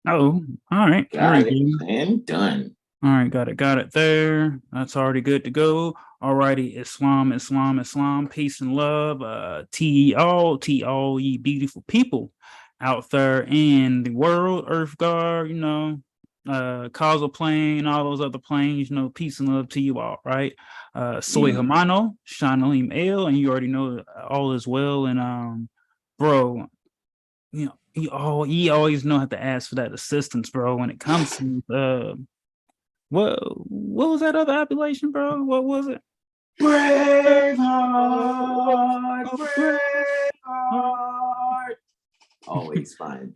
Oh, all right. Here we Got it go. and done. All right, got it there. That's already good to go. Alrighty, Islam, peace and love. To all ye beautiful people out there in the world, Earth Guard, causal plane, all those other planes, peace and love to you all, right? Soy Mm. Hermano, Shanalim Ale, and you already know all is well. And bro, you always know how to ask for that assistance, bro, when it comes to what was that other appellation, bro? What was it? Braveheart, Brave. Braveheart. Always fun.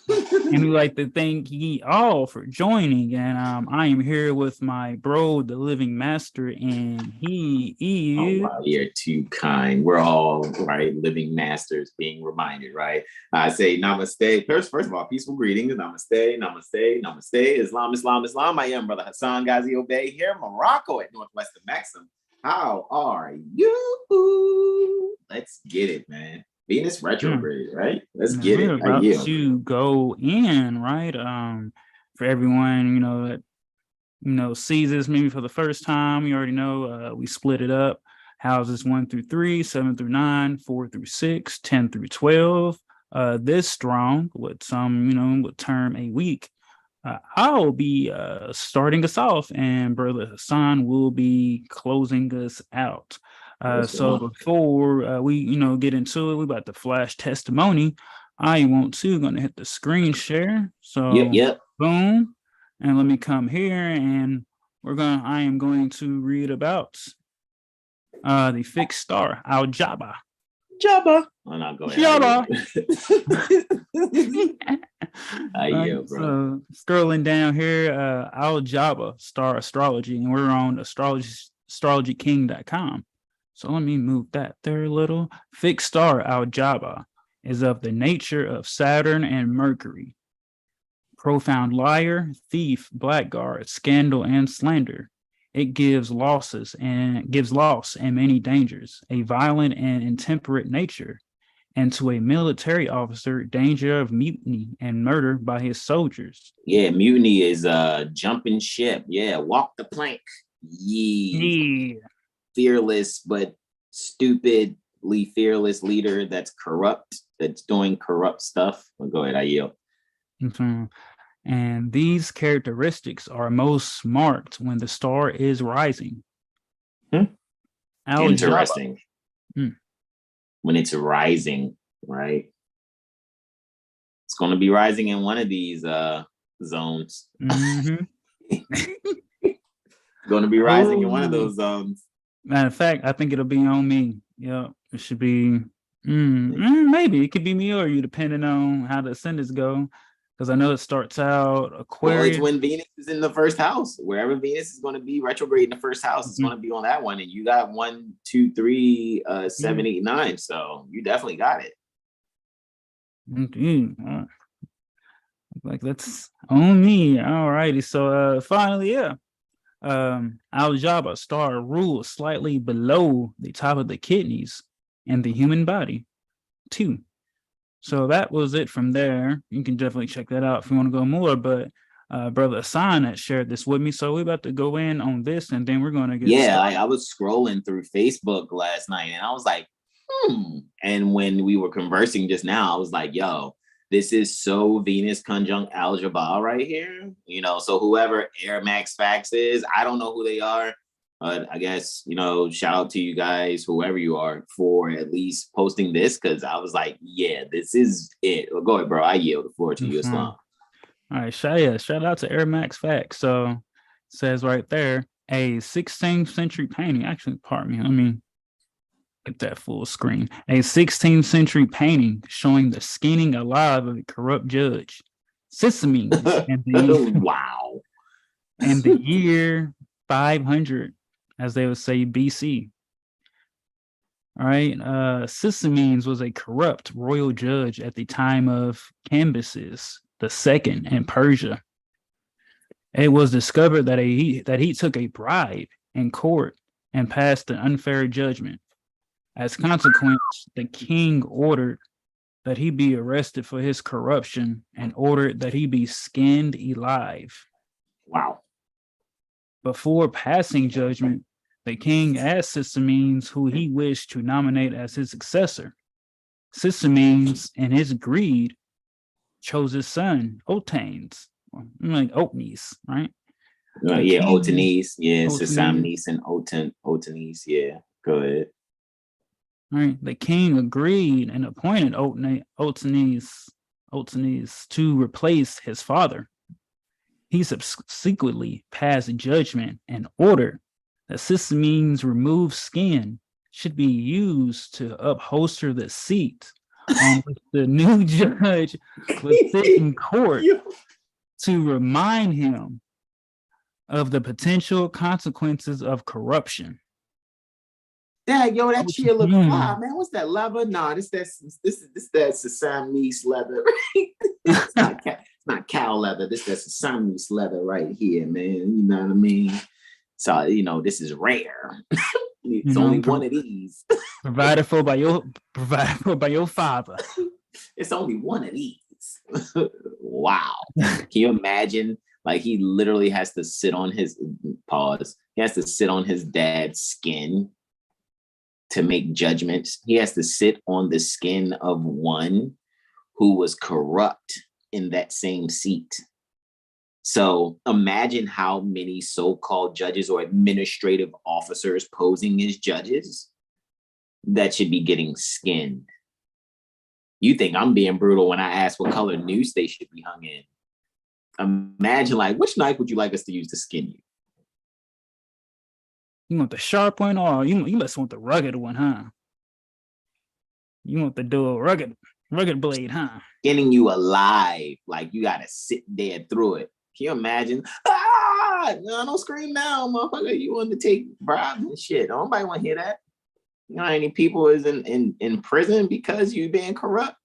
And we like to thank ye all for joining. And I am here with my bro, the living master, and he Oh, is. wow, you're too kind. We're all right, living masters being reminded, right? I say namaste. First of all, peaceful greetings. Namaste, namaste, namaste. Islam, Islam, Islam. I am Brother Hassan Ghazi Obey here in Morocco at Northwestern Maxim. How are you? Let's get it, man. Venus retrograde, right? Let's get We're it. How about you? to go in, right? For everyone, that sees this maybe for the first time, you already know we split it up. Houses 1 through 3, 7 through 9, 4 through 6, 10 through 12. This strong, what some, would term a week. I'll be starting us off, and Brother Hassan will be closing us out. So before we, get into it, we about to flash testimony. I want to gonna hit the screen share. So Yep. boom, and let me come here, and I am going to read about the fixed star Al Jabba. Jabba. Oh, no, go ahead. Jabba. So scrolling down here, Al Jabba Star Astrology, and we're on astrologyking.com. So let me move that there a little. Fixed star Al Jabba is of the nature of Saturn and Mercury. Profound liar, thief, blackguard, scandal, and slander. It gives loss and many dangers, a violent and intemperate nature, and to a military officer, danger of mutiny and murder by his soldiers. Yeah, mutiny is jumping ship. Yeah, walk the plank. Yeah. Fearless but stupidly fearless leader that's corrupt, that's doing corrupt stuff. Well, go ahead, I yield. Mm-hmm. And these characteristics are most marked when the star is rising. Interesting. When it's rising, right? It's going to be rising in one of these zones. Mm-hmm. Going to be rising in one of those zones. Matter of fact, I think it'll be on me. Yeah, it should be. Maybe it could be me or you, depending on how the ascendants go. Because I know it starts out Aquarius. Well, it's when Venus is in the first house. Wherever Venus is going to be retrograde in the first house, it's going to be on that one. And you got 1, 2, 3, 7, 8, 9. So you definitely got it. Like that's on me. All righty. So finally, yeah. Al Jabba star rules slightly below the top of the kidneys in the human body, too. So that was it from there. You can definitely check that out if you want to go more. But Brother Hassan had shared this with me. So we're about to go in on this, and then we're going to get started. I was scrolling through Facebook last night, and I was like, And when we were conversing just now, I was like, yo, this is so Venus conjunct Al Jabba right here. So whoever Air Max Fax is, I don't know who they are. But I guess, shout out to you guys, whoever you are, for at least posting this, because I was like, yeah, this is it. Well, go ahead, bro. I yield the floor to you, Islam. All right, shout out to Air Max Fax. So it says right there, a 16th century painting. Actually, pardon me. Let me get that full screen. A 16th century painting showing the skinning alive of a corrupt judge. Sisamines. Wow. And the year 500, as they would say, BC. All right. Sisamines was a corrupt royal judge at the time of Cambyses II in Persia. It was discovered that he took a bribe in court and passed an unfair judgment. As consequence, the king ordered that he be arrested for his corruption and ordered that he be skinned alive. Wow. Before passing judgment, the king asked Synastry who he wished to nominate as his successor. Synastry, in his greed, chose his son, Otanes, like Otnes, right? Yeah, Otanes. Yeah, Otanes. Synastry and Otanes. Yeah, go ahead. Right. The king agreed and appointed Otanes to replace his father. He subsequently passed judgment and ordered that Synastry's removed skin should be used to upholster the seat on which the new judge would sit in court to remind him of the potential consequences of corruption. Dad, yo, that chair look fly, man. What's that leather? Nah, this that Siamese leather. It's not cow leather. This that Siamese leather right here, man. You know what I mean? So this is rare. It's only one of these. provided for by your father. It's only one of these. Wow. Can you imagine? Like, he literally has to sit on his He has to sit on his dad's skin to make judgments. He has to sit on the skin of one who was corrupt in that same seat. So imagine how many so-called judges or administrative officers posing as judges that should be getting skinned. You think I'm being brutal when I ask what color noose they should be hung in. Imagine, like, which knife would you like us to use to skin you? You want the sharp one, or you must want the rugged one, huh? You want the dual rugged blade, huh? Skinning you alive, like you gotta sit there through it. Can you imagine? Ah, no, don't scream now, motherfucker. You want to take bribes and shit. Nobody want to hear that. You know how many people is in prison because you being corrupt?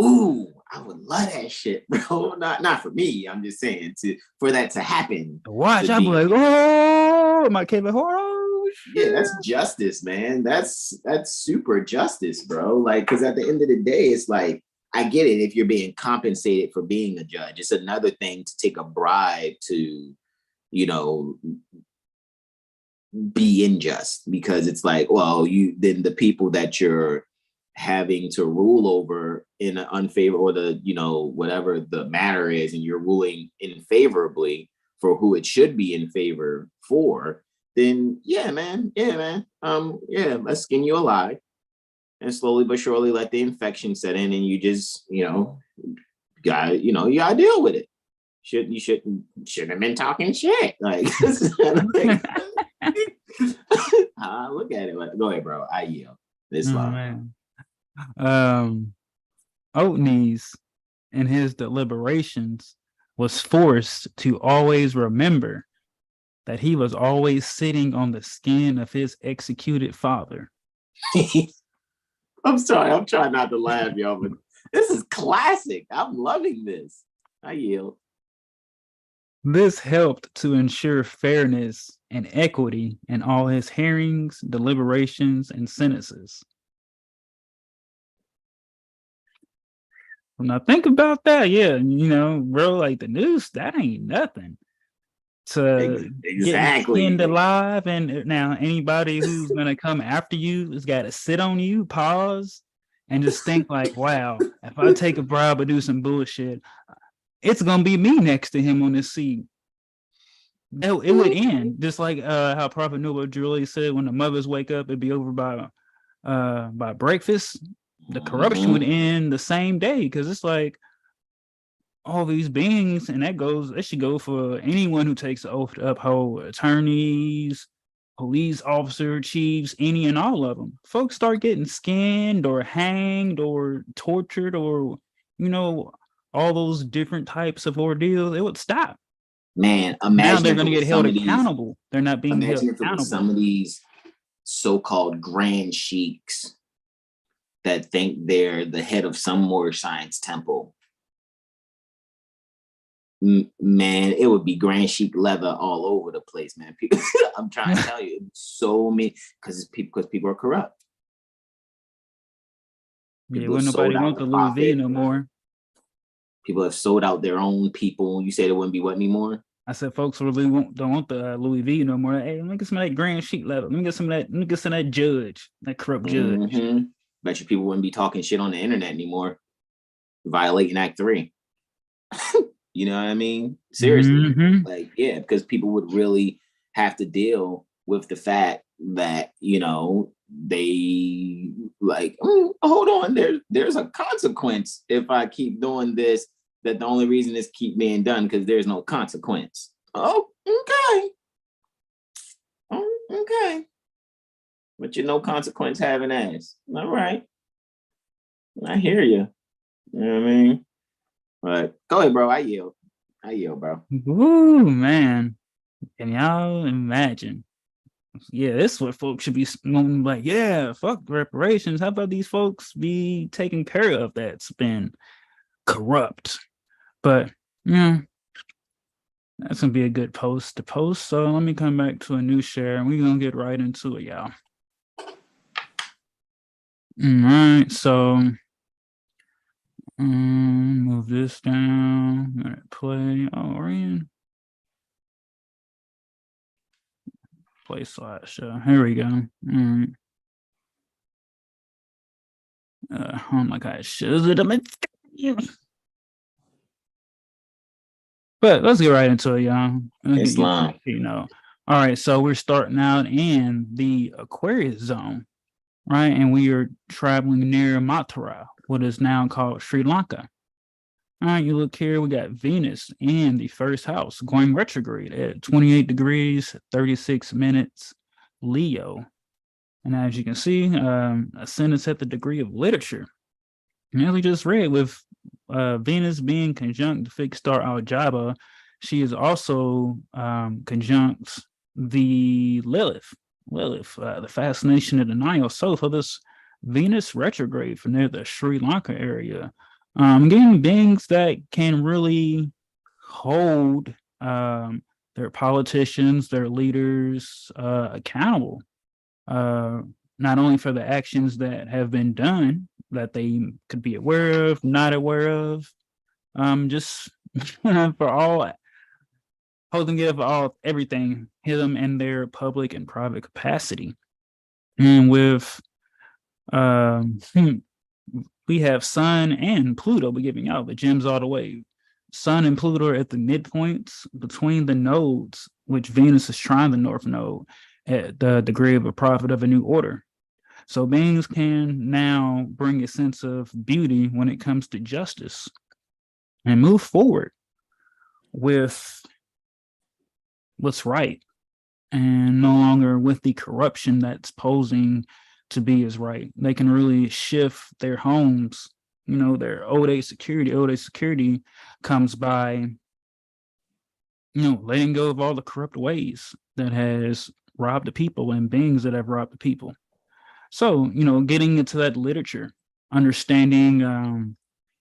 Ooh, I would love that shit, bro. Not for me. I'm just saying for that to happen. Watch, I'll be like, oh, my Kevin Horary. Yeah, that's justice, man. That's super justice, bro. Like, because at the end of the day, it's like, I get it if you're being compensated for being a judge. It's another thing to take a bribe to, be unjust, because it's like, well, then the people that you're having to rule over in an unfavorable, or the, whatever the matter is, and you're ruling unfavorably for who it should be in favor for, then yeah, man, let's skin you alive and slowly but surely let the infection set in, and you just, you gotta deal with it. You shouldn't have been talking shit. Like, look at it. Go ahead, bro. I yield. This man. Otnes, in his deliberations, was forced to always remember that he was always sitting on the skin of his executed father. I'm sorry. I'm trying not to laugh, y'all, but this is classic. I'm loving this. I yield. This helped to ensure fairness and equity in all his hearings, deliberations, and sentences. Now think about that. Yeah, bro, like the noose, that ain't nothing. To get skinned alive, and now anybody who's gonna come after you has got to sit on you, pause, and just think like, wow, if I take a bribe or do some bullshit, it's gonna be me next to him on this seat. It would end just like how Prophet Noah Julie said, when the mothers wake up, it'd be over by breakfast. The corruption would end the same day, because it's like all these beings, and that should go for anyone who takes the oath to uphold: attorneys, police officer, chiefs, any and all of them. Folks start getting skinned or hanged or tortured, or all those different types of ordeals, it would stop. Man, imagine now they're going to get held accountable. They're not being held accountable. Some of these so-called grand sheiks that think they're the head of some more science temple. Man, it would be grand chic leather all over the place, man. People, I'm trying to tell you, so many, because people are corrupt. Yeah, People have wouldn't sold nobody out want the the Louis V profit. no more. People have sold out their own people. You said it wouldn't be what anymore? I said folks really don't want the Louis V no more. Hey, let me get some of that grand sheet level. Let me get some of that. Let me get some of that judge, that corrupt judge. Mm-hmm. Bet you people wouldn't be talking shit on the internet anymore, violating Act 3. You know what I mean? Seriously. Mm-hmm. Like, yeah, because people would really have to deal with the fact that, you know, they like, hold on, there's a consequence if I keep doing this, that the only reason this keep being done because there's no consequence. Oh, okay. Oh, okay. But you no consequence having ass. All right. I hear you. You know what I mean? But go ahead, bro. I yield, bro. Ooh, man. Can y'all imagine? Yeah, this is what folks should be like. Yeah, fuck reparations. How about these folks be taking care of that's been corrupt? But yeah, that's gonna be a good post to post. So let me come back to a new share and we're gonna get right into it, y'all. All right, so move this down. All right, play. Oh, we're in. Play slideshow. Here we go. All right. Oh my gosh, should it? But let's get right into it, y'all. Islam. You know. All right, so we're starting out in the Aquarius zone, right? And we are traveling near Mathura, what is now called Sri Lanka. All right, you look here, we got Venus in the first house going retrograde at 28 degrees, 36 minutes, Leo. And as you can see, ascendants at the degree of literature. And as we just read, with Venus being conjunct the fixed star Al-Jaba, she is also conjunct the Lilith, the fascination of the Nile South of this Venus retrograde from near the Sri Lanka area. Again, beings that can really hold their politicians, their leaders accountable, not only for the actions that have been done that they could be aware of, not aware of, just for all holding it for all everything, hit them in their public and private capacity. And with we have Sun and Pluto, we're giving out the gems all the way. Sun and Pluto are at the midpoints between the nodes, which Venus is trying the North Node at the degree of a prophet of a new order. So beings can now bring a sense of beauty when it comes to justice and move forward with what's right and no longer with the corruption that's posing to be as right. They can really shift their homes, you know, their old age security. Old age security comes by, you know, letting go of all the corrupt ways that has robbed the people and beings that have robbed the people. So, you know, getting into that literature, understanding,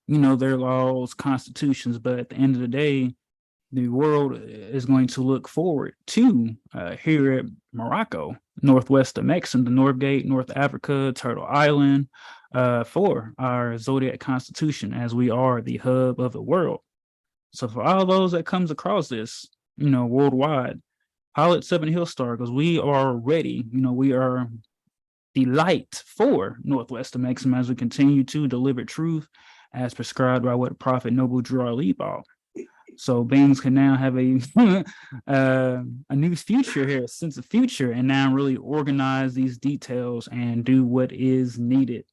you know, their laws, constitutions, but at the end of the day, the world is going to look forward to here at Morocco, northwest of Mexico, the North Gate, North Africa, Turtle Island, for our Zodiac Constitution, as we are the hub of the world. So for all those that comes across this, you know, worldwide, pilot 7 Hill Star, because we are ready, you know, we are the light for Northwest of Mexico as we continue to deliver truth as prescribed by what Prophet Noble Drew our lead ball. So beings can now have a new future here, a sense of future, and now really organize these details and do what is needed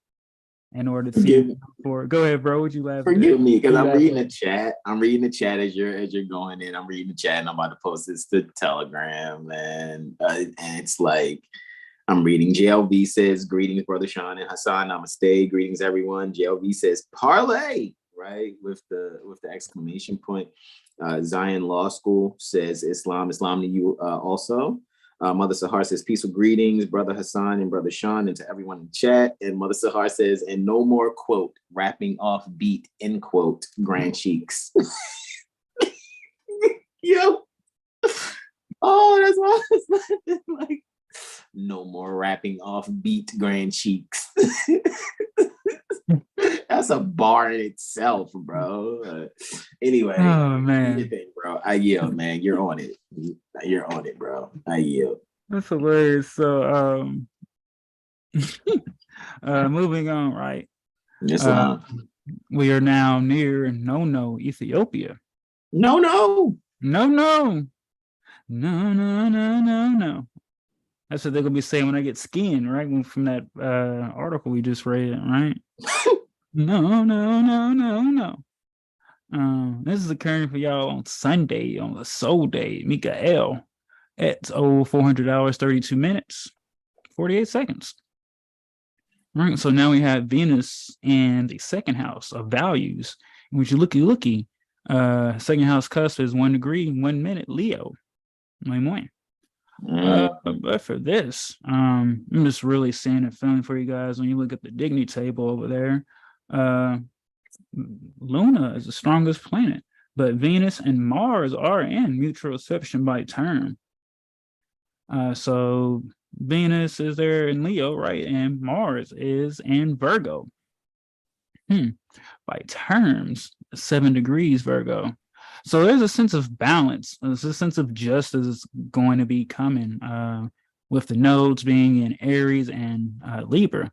in order to see forward. Go ahead, bro. What you laugh? Forgive me, because I'm reading the chat. I'm reading the chat as you're going in. I'm reading the chat, and I'm about to post this to Telegram, and it's like I'm reading. JLV says, "Greetings, brother Sean and Hassan. Namaste. Greetings, everyone." JLV says, "Parlay." Right, with the exclamation point. Zion Law School says, Islam to you also. Mother Sahar says, "Peaceful greetings, brother Hassan and brother Sean, and to everyone in the chat." And Mother Sahar says, "And no more quote rapping off beat end quote grand cheeks." Yo, oh, that's what it's like. No more rapping off beat grand cheeks. That's a bar in itself, bro. Anyway, Oh do man, your thing, bro. I yield, man. You're on it. You're on it, bro. I yield. that's hilarious. So moving on, right? Yes, ma'am. We are now near No, Ethiopia. No. No. That's what they're gonna be saying when I get skinned, right? From that article we just read, right? No. This is occurring for y'all on Sunday on the Soul Day, Mikael. It's 400 hours, 32 minutes, 48 seconds. Right. So now we have Venus in the second house of values, which you looky. Second house cusp is 1 degree, 1 minute, Leo. Muy. But for this, I'm just really seeing and feeling for you guys when you look at the dignity table over there. Luna is the strongest planet, but Venus and Mars are in mutual reception by term. So Venus is there in Leo, right? And Mars is in Virgo. By terms, 7 degrees Virgo. So there's a sense of balance. There's a sense of justice going to be coming with the nodes being in Aries and Libra.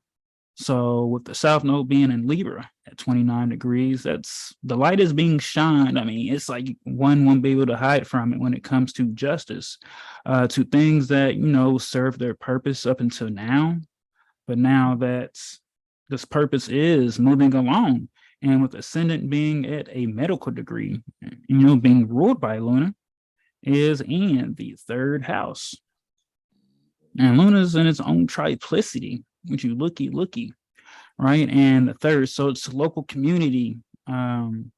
So with the South Node being in Libra at 29 degrees, that's the light is being shined. I mean, it's like one won't be able to hide from it when it comes to justice, to things that, serve their purpose up until now. But now that this purpose is moving along, and with ascendant being at a medical degree, being ruled by Luna, is in the third house. And Luna's in its own triplicity, which you looky, right? And the third, so it's local community when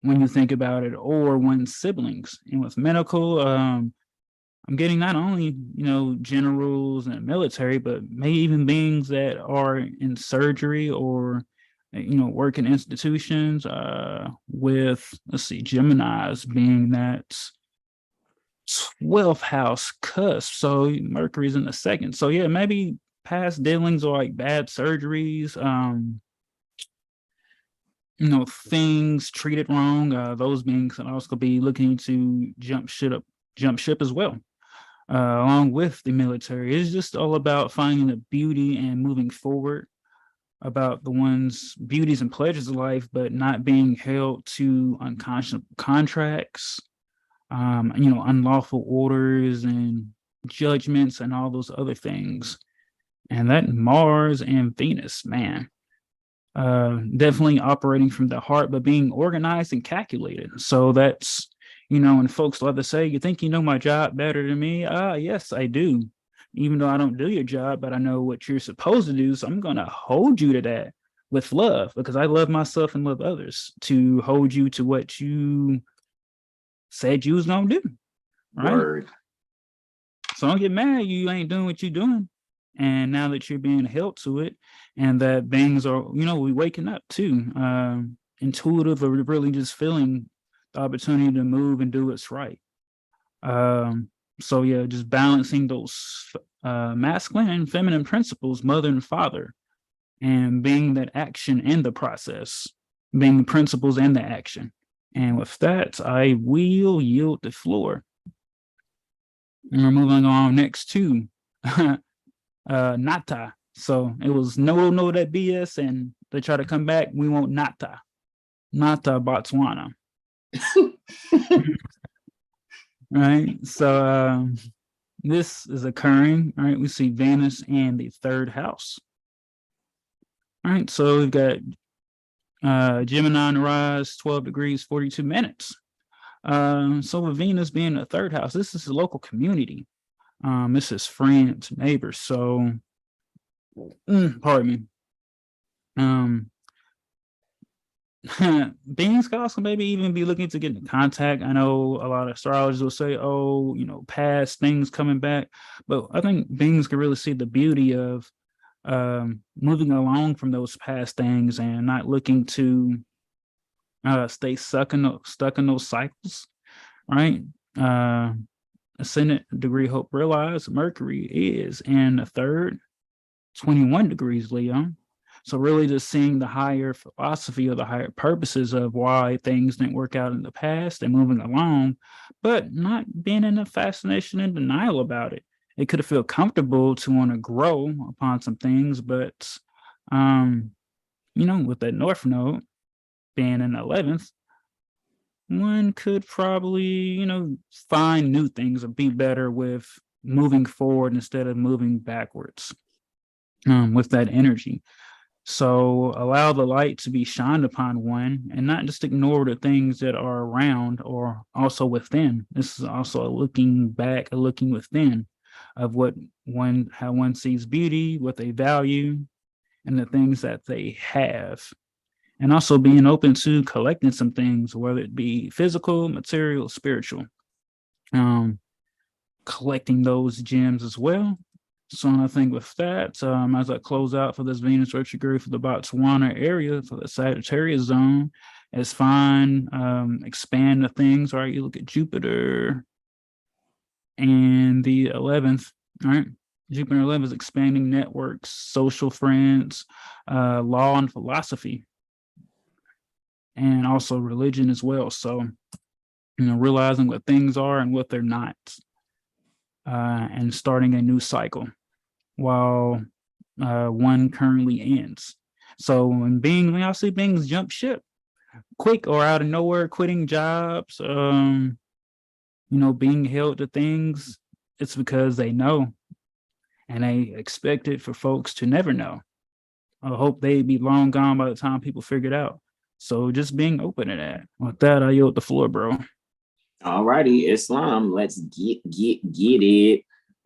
you think about it, or one's siblings. And with medical, I'm getting not only, generals and military, but maybe even beings that are in surgery or, work in institutions with, let's see, Gemini's being that 12th house cusp. So Mercury's in the second. So yeah, maybe past dealings or like bad surgeries, things treated wrong. Those beings can also be looking to jump ship as well. Along with the military. It's just all about finding the beauty and moving forward, about the one's beauties and pleasures of life, but not being held to unconscionable contracts, unlawful orders and judgments and all those other things. And that Mars and Venus, man, definitely operating from the heart, but being organized and calculated. So that's, and folks love to say, you think you know my job better than me? Yes, I do. Even though I don't do your job, but I know what you're supposed to do. So I'm going to hold you to that with love, because I love myself and love others, to hold you to what you said you was going to do. Right. Word. So don't get mad. You ain't doing what you're doing. And now that you're being held to it, and that things are, we waking up too, intuitive, or really just feeling the opportunity to move and do what's right. So yeah, just balancing those masculine and feminine principles, mother and father, and being that action in the process, being the principles and the action. And with that, I will yield the floor. And we're moving on next to Nata. So it was no that BS, and they try to come back. We want Nata, Botswana. Right. So this is occurring. Right. We see Venus in the third house. All right. So we've got Gemini on the rise, 12 degrees, 42 minutes. So with Venus being in the third house, this is a local community. This is friends, neighbors. So, pardon me. Beings could also maybe even be looking to get in contact. I know a lot of astrologers will say, past things coming back, but I think beings can really see the beauty of moving along from those past things and not looking to stay stuck in those cycles, right? ascendant degree Hope Realize, Mercury is in the third, 21 degrees Leo. So really just seeing the higher philosophy or the higher purposes of why things didn't work out in the past and moving along, but not being in a fascination and denial about it. It could feel comfortable to want to grow upon some things, but with that North Node being in the 11th, one could probably, find new things or be better with moving forward instead of moving backwards with that energy. So allow the light to be shined upon one and not just ignore the things that are around or also within. This is also a looking back, a looking within of how one sees beauty, what they value, and the things that they have. And also being open to collecting some things, whether it be physical, material, spiritual. Collecting those gems as well. So I think with that, as I close out for this Venus retrograde for the Botswana area, for the Sagittarius zone, it's fine. Expand the things, right? You look at Jupiter and the 11th, right? Jupiter 11 is expanding networks, social friends, law and philosophy, and also religion as well. So, realizing what things are and what they're not, and starting a new cycle while one currently ends. So when I see beings jump ship quick or out of nowhere, quitting jobs, being held to things, it's because they know and they expect it for folks to never know. I hope they'd be long gone by the time people figure it out. So just being open to that. With that, I yield the floor, bro. All righty, Islam, let's get it.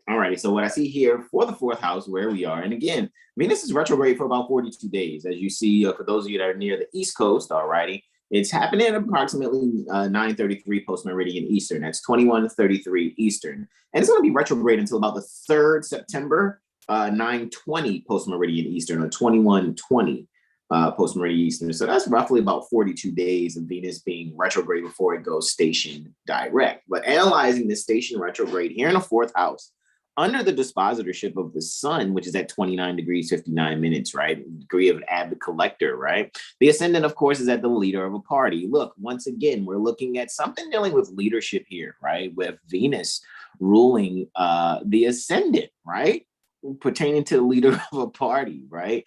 All righty, so what I see here for the fourth house, where we are, and again, Venus is retrograde for about 42 days. As you see, for those of you that are near the East Coast, all righty, it's happening at approximately 9:33 post-meridian Eastern. That's 21:33 Eastern. And it's going to be retrograde until about the 3rd September, 9:20 post-meridian Eastern, or 21:20 post-meridian Eastern. So that's roughly about 42 days of Venus being retrograde before it goes station direct. But analyzing this station retrograde here in the fourth house, under the dispositorship of the sun, which is at 29 degrees, 59 minutes, right? Degree of avid collector, right? The ascendant, of course, is at the leader of a party. Look, once again, we're looking at something dealing with leadership here, right? With Venus ruling the ascendant, right? Pertaining to the leader of a party, right?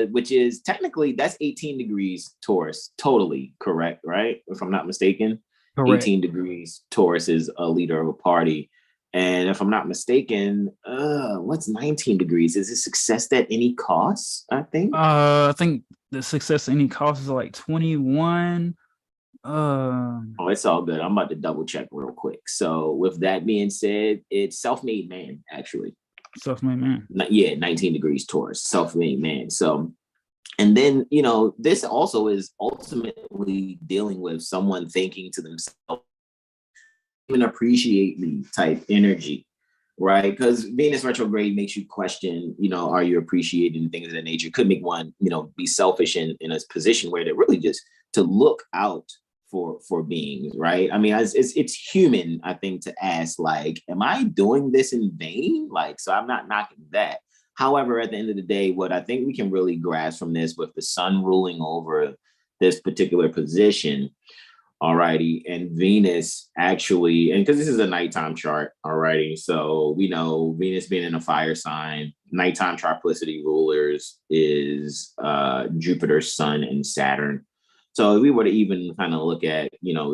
Which is technically, that's 18 degrees Taurus, totally correct, right? If I'm not mistaken, correct. 18 degrees Taurus is a leader of a party. And if I'm not mistaken, what's 19 degrees? Is it success at any cost, I think? I think the success at any cost is like 21. Oh, it's all good. I'm about to double check real quick. So with that being said, it's self-made man, actually. Self-made man. Yeah, 19 degrees Taurus, self-made man. So, and then, this also is ultimately dealing with someone thinking to themselves, even appreciate me type energy, right? Because Venus retrograde makes you question, are you appreciating things of that nature? Could make one, be selfish in a position where they're really just to look out for beings, right? I mean, it's human, I think, to ask, like, am I doing this in vain? Like, so I'm not knocking that. However, at the end of the day, what I think we can really grasp from this, with the sun ruling over this particular position, alrighty, and Venus actually, and because this is a nighttime chart, alrighty, so we know Venus being in a fire sign, nighttime triplicity rulers is Jupiter, Sun, and Saturn. So if we were to even kind of look at,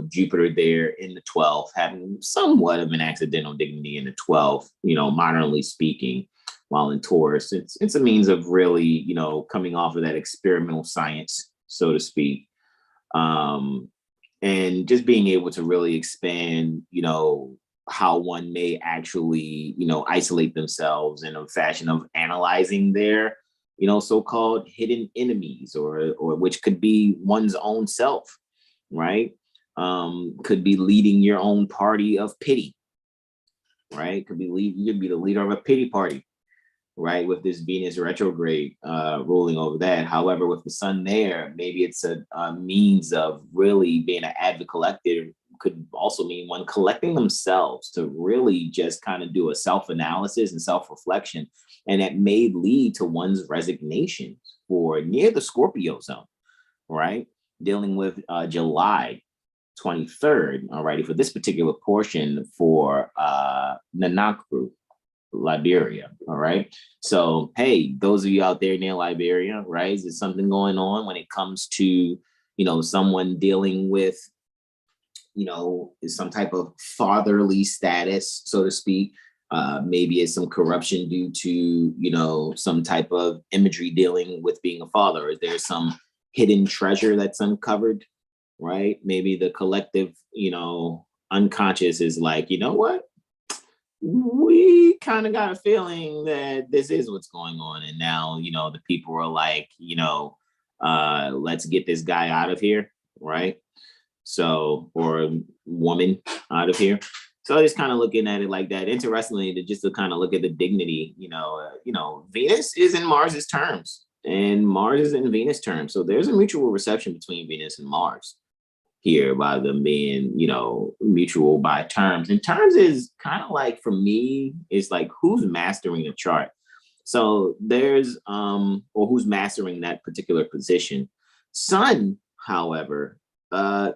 Jupiter there in the 12th, having somewhat of an accidental dignity in the 12th, modernly speaking, while in Taurus, it's a means of really, coming off of that experimental science, so to speak. And just being able to really expand, how one may actually, isolate themselves in a fashion of analyzing their, so-called hidden enemies, or which could be one's own self, right? Could be leading your own party of pity, right? You could be the leader of a pity party, right? With this Venus retrograde ruling over that. However, with the sun there, maybe it's a means of really being an avid could also mean one collecting themselves to really just kind of do a self-analysis and self-reflection. And that may lead to one's resignation for near the Scorpio zone, right? Dealing with July 23rd, alrighty, for this particular portion for Nanakru, Liberia, all right? So, hey, those of you out there near Liberia, right, is there something going on when it comes to, you know, someone dealing with, you know, some type of fatherly status, so to speak? Maybe it's some corruption due to, you know, some type of imagery dealing with being a father. Is there some hidden treasure that's uncovered, right? Maybe the collective, you know, unconscious is like, you know what? We kind of got a feeling that this is what's going on. And now, you know, the people are like, you know, let's get this guy out of here, right? So, or a woman out of here. So just kind of looking at it like that. Interestingly, to kind of look at the dignity, you know, Venus is in Mars's terms and Mars is in Venus terms. So there's a mutual reception between Venus and Mars here by them being, you know, mutual by terms. And terms is kind of like, for me, it's like who's mastering the chart. So there's, or who's mastering that particular position. Sun, however, has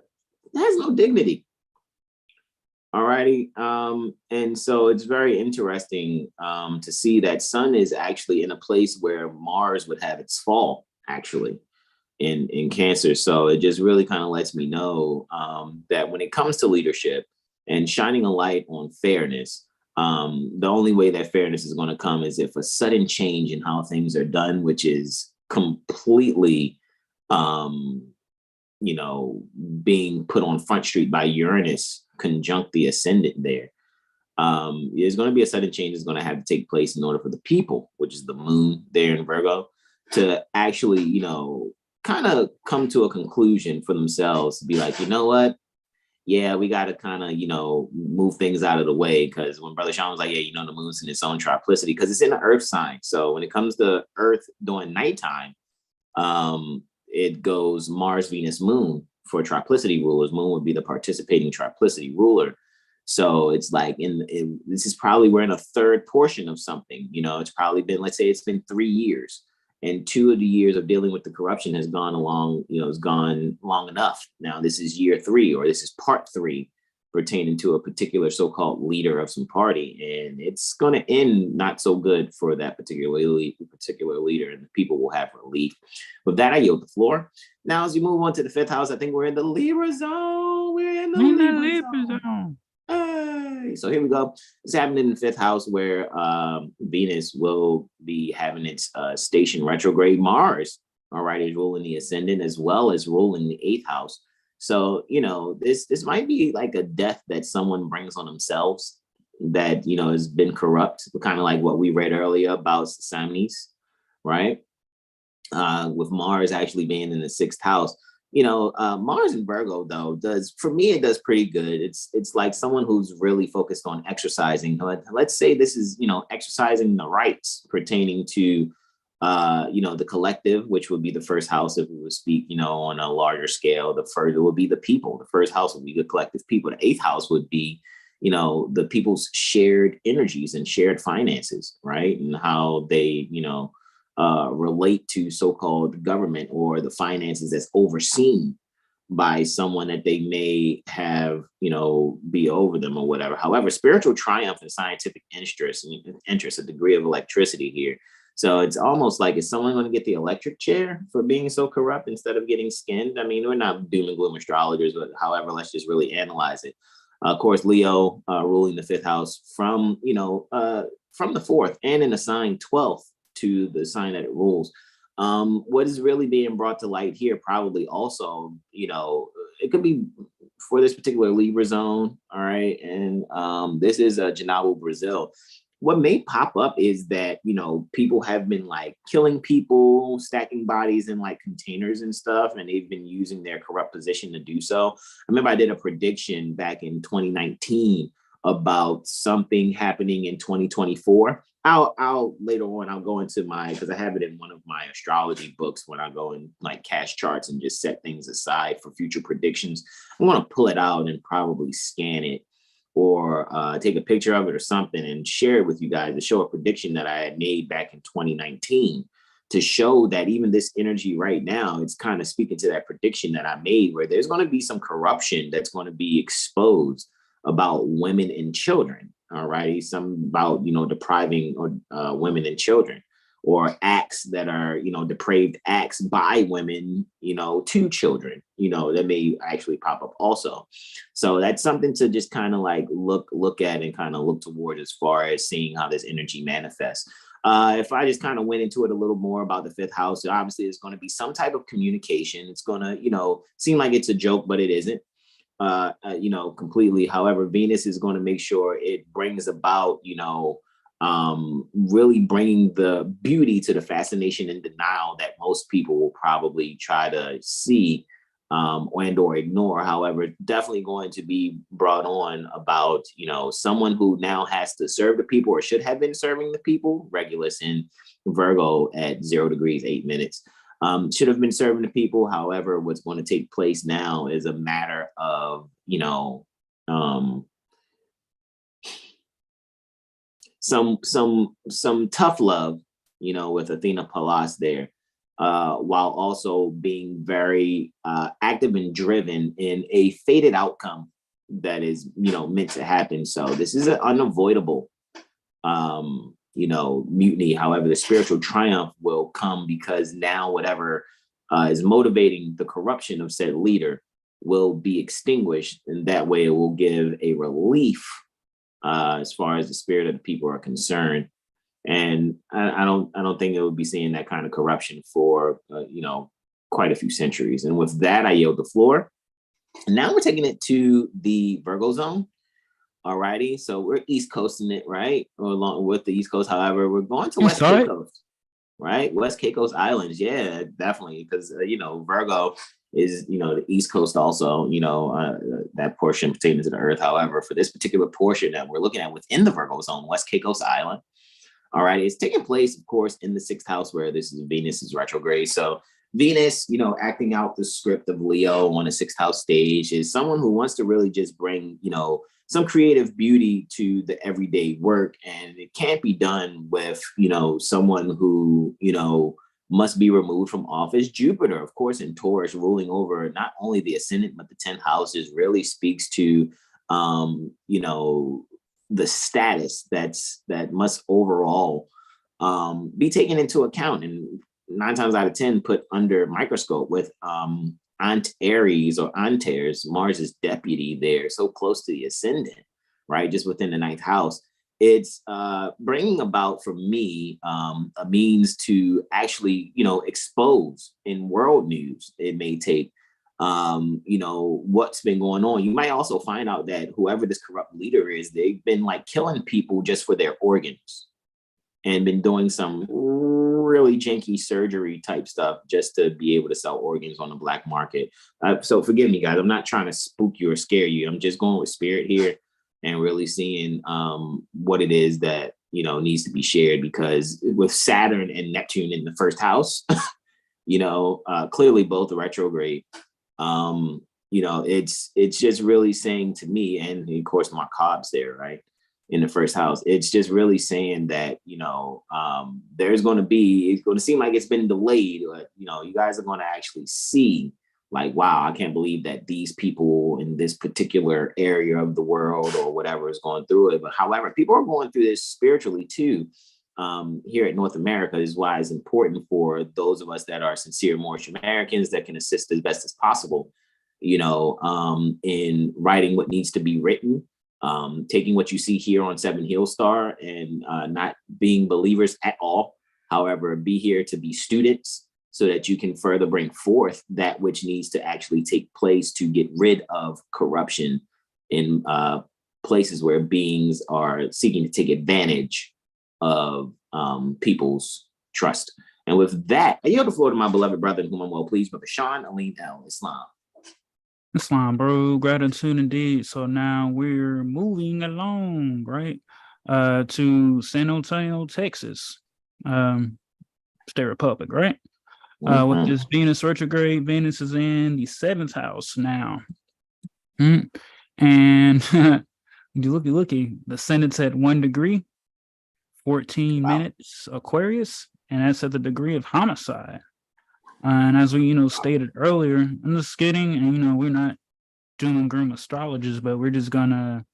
no dignity. Alrighty. And so it's very interesting to see that Sun is actually in a place where Mars would have its fall, actually, in Cancer. So it just really kind of lets me know that when it comes to leadership and shining a light on fairness, the only way that fairness is going to come is if a sudden change in how things are done, which is completely, you know, being put on Front Street by Uranus conjunct the ascendant there. There's going to be a sudden change that's going to have to take place in order for the people, which is the moon there in Virgo, to actually, you know, kind of come to a conclusion for themselves to be like, you know what? Yeah, we got to kind of, you know, move things out of the way. Because when Brother Sean was like, yeah, you know, the moon's in its own triplicity because it's in the Earth sign. So when it comes to Earth during nighttime, it goes Mars, Venus, Moon for triplicity rulers. Moon would be the participating triplicity ruler. So it's like this is probably we're in a third portion of something. You know, it's probably been, let's say it's been 3 years. And 2 of the years of dealing with the corruption has gone along, you know, has gone long enough. Now this is year 3, or this is part 3 pertaining to a particular so-called leader of some party. And it's going to end not so good for that particular leader, and the people will have relief. With that, I yield the floor. Now, as you move on to the 5th house, I think we're in the Libra zone. We're in the Libra zone. Hey, so here we go. It's happening in the 5th house where Venus will be having its station retrograde. Mars, all right, is ruling the ascendant as well as ruling the 8th house. So, you know, this might be like a death that someone brings on themselves that, you know, has been corrupt, kind of like what we read earlier about Synastry, right? With Mars actually being in the 6th house. You know, Mars in Virgo, though, for me, it does pretty good. It's like someone who's really focused on exercising. Let's say this is, you know, exercising the rights pertaining to, you know, the collective, which would be the 1st house if we would speak, you know, on a larger scale. The first would be the people. The 1st house would be the collective people. The 8th house would be, you know, the people's shared energies and shared finances, right? And how they, you know, relate to so-called government or the finances that's overseen by someone that they may have, you know, be over them or whatever. However, spiritual triumph and scientific interest, a degree of electricity here. So it's almost like, is someone going to get the electric chair for being so corrupt instead of getting skinned? I mean, we're not doom and gloom astrologers, but however, let's just really analyze it. Of course, Leo ruling the 5th house from, you know, from the 4th and in a sign 12th to the sign that it rules. What is really being brought to light here probably also, you know, it could be for this particular Libra zone, all right? And this is Janabu, Brazil. What may pop up is that, you know, people have been like killing people, stacking bodies in like containers and stuff, and they've been using their corrupt position to do so. I remember I did a prediction back in 2019 about something happening in 2024 I'll later on, I'll go into because I have it in one of my astrology books when I go in like cash charts and just set things aside for future predictions. I want to pull it out and probably scan it or take a picture of it or something and share it with you guys to show a prediction that I had made back in 2019 to show that even this energy right now, it's kind of speaking to that prediction that I made where there's going to be some corruption that's going to be exposed about women and children. All righty, some about depriving or women and children, or acts that are depraved acts by women to children that may actually pop up also. So that's something to just kind of like look at and kind of look toward as far as seeing how this energy manifests. If I just kind of went into it a little more about the fifth house, obviously it's going to be some type of communication. It's going to seem like it's a joke, but it isn't. Completely. However, Venus is going to make sure it brings about, really bringing the beauty to the fascination and denial that most people will probably try to see and or ignore. However, definitely going to be brought on about, someone who now has to serve the people or should have been serving the people, Regulus in Virgo at 0 degrees, 8 minutes. Should have been serving the people. However, what's going to take place now is a matter of, some tough love, with Athena Pallas there, while also being very active and driven in a fated outcome that is, meant to happen. So this is an unavoidable mutiny. However, the spiritual triumph will come because now whatever is motivating the corruption of said leader will be extinguished, and that way it will give a relief as far as the spirit of the people are concerned. And I don't think it would be seeing that kind of corruption for quite a few centuries. And with that, I yield the floor. And now we're taking it to the Virgo zone. Alrighty, so we're East Coasting it, right? Or along with the East Coast. However, we're going to West Caicos, right? West Caicos Islands, yeah, definitely, because Virgo is the East Coast also. That portion pertaining to the Earth. However, for this particular portion that we're looking at within the Virgo zone, West Caicos Island, all right, it's taking place, of course, in the 6th house where this is Venus' retrograde. So Venus, acting out the script of Leo on a 6th house stage is someone who wants to really just bring, some creative beauty to the everyday work. And it can't be done with, someone who, must be removed from office. Jupiter, of course, in Taurus, ruling over not only the ascendant, but the 10th houses, really speaks to, the status that must overall be taken into account. And 9 times out of 10 put under microscope with Antares or Antares, Mars's deputy there, so close to the ascendant, right? Just within the 9th house. It's bringing about, for me, a means to actually, expose in world news. It may take, what's been going on. You might also find out that whoever this corrupt leader is, they've been like killing people just for their organs and been doing some really janky surgery type stuff just to be able to sell organs on the black market. So forgive me, guys. I'm not trying to spook you or scare you. I'm just going with spirit here and really seeing what it is that, needs to be shared, because with Saturn and Neptune in the 1st house, clearly both are retrograde. It's just really saying to me, and of course, Mark Hobbs there, right? In the 1st house, it's just really saying that, it's going to seem like it's been delayed, but, you guys are going to actually see like, wow, I can't believe that these people in this particular area of the world or whatever is going through it. But however, people are going through this spiritually too. Here at North America is why it's important for those of us that are sincere Moorish Americans that can assist as best as possible, in writing what needs to be written. Taking what you see here on 7 Heel Star and not being believers at all. However, be here to be students so that you can further bring forth that which needs to actually take place to get rid of corruption in places where beings are seeking to take advantage of people's trust. And with that, I yield the floor to my beloved brother, in whom I'm well pleased, Brother Sean Alim El Islam. Islam, bro. Gratitude indeed. So now we're moving along, right? to San Antonio, Texas, State Republic, right? With this Venus retrograde, Venus is in the 7th house now. And you looky, the Ascendant's at 1 degree, 14 minutes Aquarius, and that's at the degree of homicide. And as we, stated earlier, I'm just kidding, and we're not doom and gloom astrologers, but we're just gonna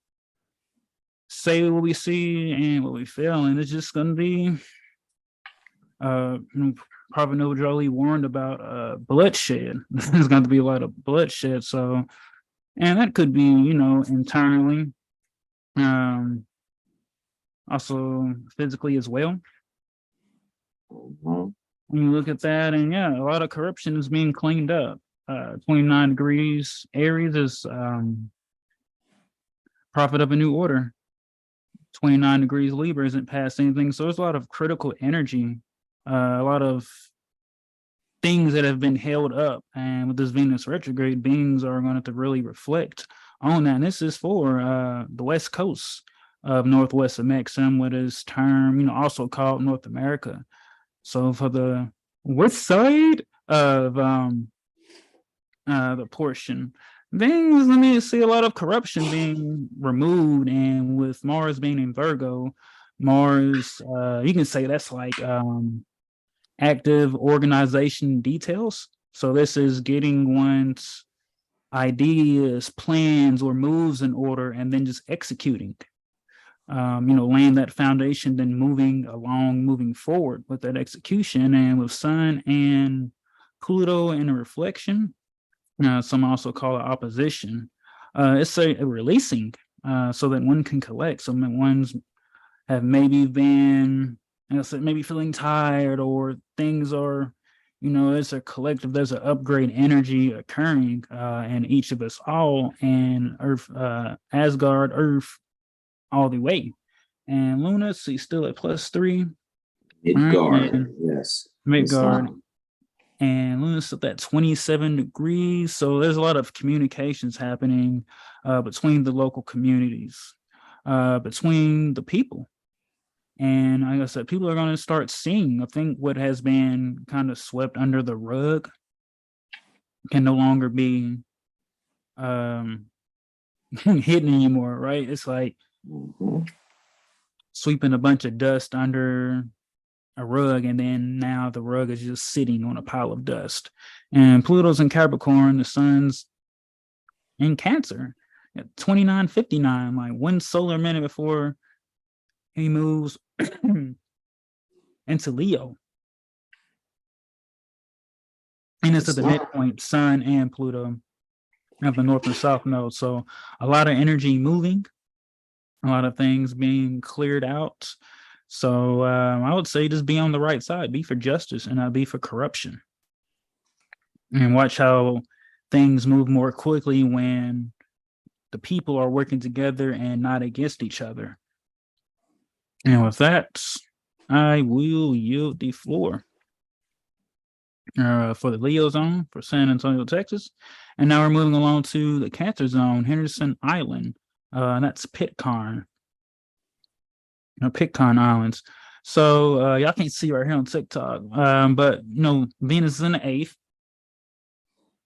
say what we see and what we feel, and it's just gonna be, Prophet Noah Jolie warned about bloodshed. There's going to be a lot of bloodshed, so, and that could be, internally, also physically as well. When you look at that, and a lot of corruption is being cleaned up. 29 degrees Aries is prophet of a new order. 29 degrees Libra isn't past anything, so there's a lot of critical energy, a lot of things that have been held up, and with this Venus retrograde, beings are going to have to really reflect on that. And this is for the West Coast of Northwest America, what is termed, also called North America. So for the west side of the portion, things, let me see a lot of corruption being removed, and with Mars being in Virgo, Mars, you can say that's like active organization details. So this is getting one's ideas, plans, or moves in order, and then just executing. Laying that foundation, then moving forward with that execution. And with Sun and Pluto in a reflection, some also call it opposition. It's a releasing, so that one can collect. So that ones have maybe been, maybe feeling tired, or things are, it's a collective, there's an upgrade energy occurring in each of us all, and Earth, Asgard, Earth, all the way. And Luna, she's still at +3. Midgard, right? Yes. Midgard. And Luna's at that 27 degrees. So there's a lot of communications happening between the local communities, between the people. And like I said, people are going to start seeing, I think, what has been kind of swept under the rug can no longer be hidden anymore, right? It's like sweeping a bunch of dust under a rug, and then now the rug is just sitting on a pile of dust. And Pluto's in Capricorn, the Sun's in Cancer at 29:59, like 1 solar minute before he moves into Leo. And it's at the midpoint, Sun and Pluto of the North and South node. So a lot of energy moving, a lot of things being cleared out. So I would say just be on the right side, be for justice and not be for corruption. And watch how things move more quickly when the people are working together and not against each other. And with that, I will yield the floor for the Leo zone for San Antonio, Texas. And now we're moving along to the Cancer zone, Henderson Island. And that's Pitcairn. Pitcairn Islands. So y'all can't see right here on TikTok. But Venus is in the 8th.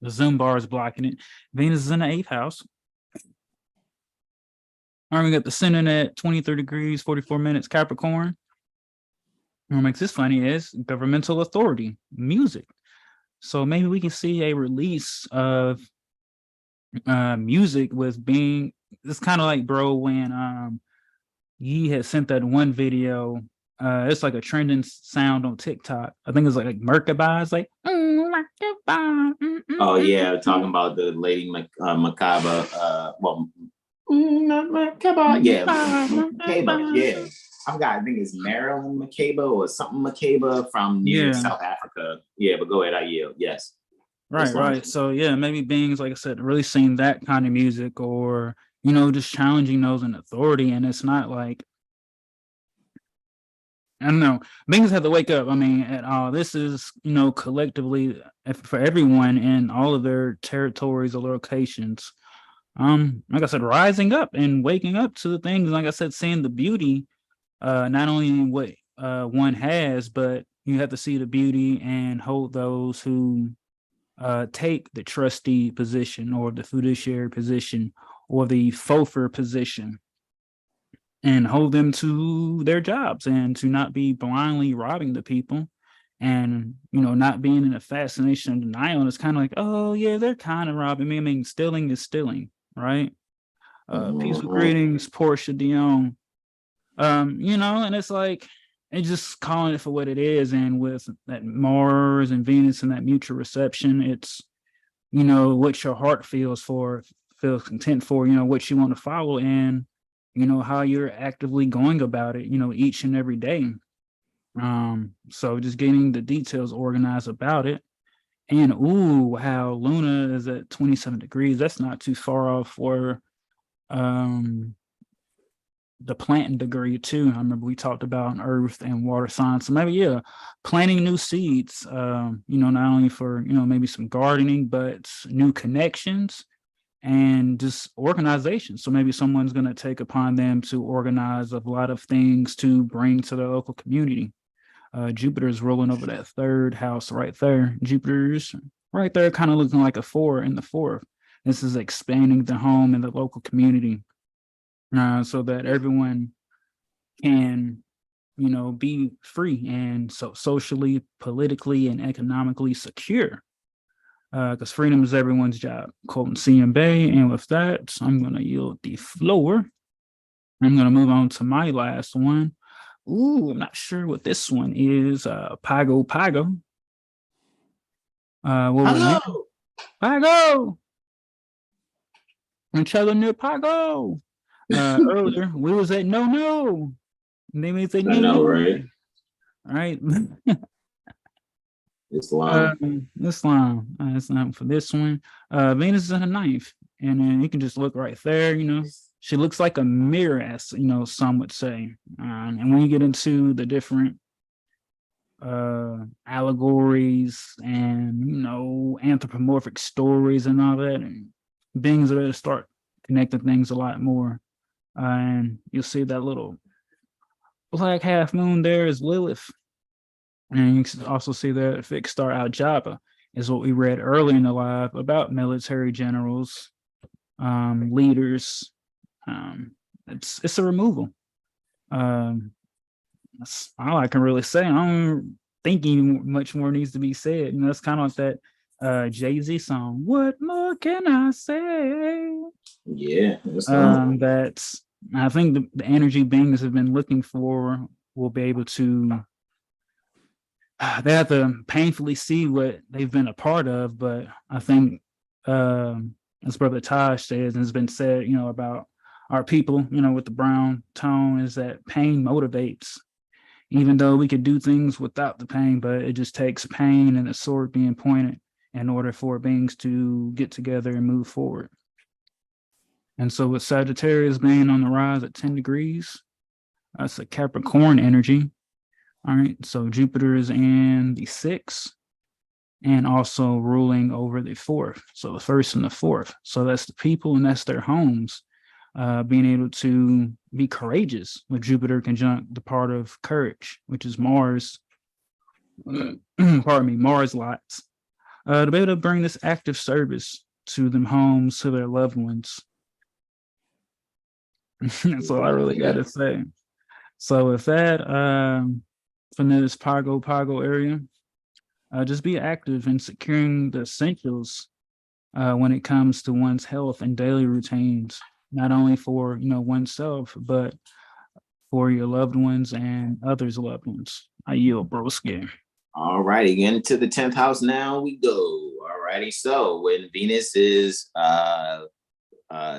The Zoom bar is blocking it. Venus is in the 8th house. All right, we got the Ascendant at 23 degrees, 44 minutes, Capricorn. What makes this funny is governmental authority, music. So maybe we can see a release of music with being, it's kind of like, bro, when Ye had sent that one video. It's like a trending sound on TikTok. I think it's like Merkaba. It's like Merkaba. Oh yeah, talking about the lady Makaba. Makaba. Yeah, Makaba. Yeah, I forgot. I think it's Marilyn Makaba or something Makaba from near South Africa. Yeah, but go ahead. I yield. Yes. Right. So yeah, maybe beings, like I said, really seeing that kind of music, or just challenging those in authority. And it's not like, I don't know, beings have to wake up. I mean, at all. This is, collectively for everyone in all of their territories or locations. Like I said, rising up and waking up to the things, like I said, seeing the beauty not only what one has, but you have to see the beauty and hold those who take the trustee position or the fiduciary position or the FOFR position, and hold them to their jobs and to not be blindly robbing the people, and not being in a fascination of denial. It's kind of like, oh yeah, they're kind of robbing me. I mean, stealing is stealing, right? Peaceful greetings, Portia Dion. And it's like, it's just calling it for what it is. And with that Mars and Venus and that mutual reception, it's what your heart feels content for, what you want to follow, and how you're actively going about it, each and every day. So just getting the details organized about it. And ooh, how Luna is at 27 degrees. That's not too far off for the planting degree too. I remember we talked about earth and water signs. So maybe, yeah, planting new seeds, not only for, maybe some gardening, but new connections and just organization. So maybe someone's going to take upon them to organize a lot of things to bring to their local community. Jupiter's rolling over that third house right there. Jupiter's right there, kind of looking like a 4 in the fourth. This is expanding the home and the local community, so that everyone can, be free and so socially, politically, and economically secure. Because freedom is everyone's job. Colton C. and Bay. And with that, I'm going to yield the floor. I'm going to move on to my last one. Ooh, I'm not sure what this one is. Pago. What was it? Pago. I'm telling you, Pago. Earlier, we was at no. They may say no. I know, right? All right. Islam. Islam. It's not for this one. Venus is in the ninth, and then you can just look right there. She looks like a mirror, as some would say. And when you get into the different allegories and anthropomorphic stories and all that, and beings are going to start connecting things a lot more. And you'll see that little black half moon there is Lilith. And you can also see that fixed star Al-Jaba is what we read earlier in the live about military generals, leaders. It's a removal. That's all I can really say. I'm thinking much more needs to be said. That's kind of like that Jay-Z song. What more can I say? Yeah. That's, I think the energy beings have been looking for will be able to, they have to painfully see what they've been a part of. But I think, as Brother Taj says, and has been said, about our people, with the brown tone, is that pain motivates, even though we could do things without the pain, but it just takes pain and a sword being pointed in order for beings to get together and move forward. And so with Sagittarius being on the rise at 10 degrees, that's a Capricorn energy. All right, so Jupiter is in the 6th and also ruling over the 4th. So the 1st and the 4th. So that's the people and that's their homes, being able to be courageous with Jupiter conjunct the part of courage, which is Mars, Mars lots, to be able to bring this active service to them homes, to their loved ones. That's all I really got to say. So with that, from this Pago area, just be active in securing the essentials when it comes to one's health and daily routines, not only for oneself, but for your loved ones and others' loved ones. I yield, broski. All right, again to the 10th house now we go. All righty, so when Venus is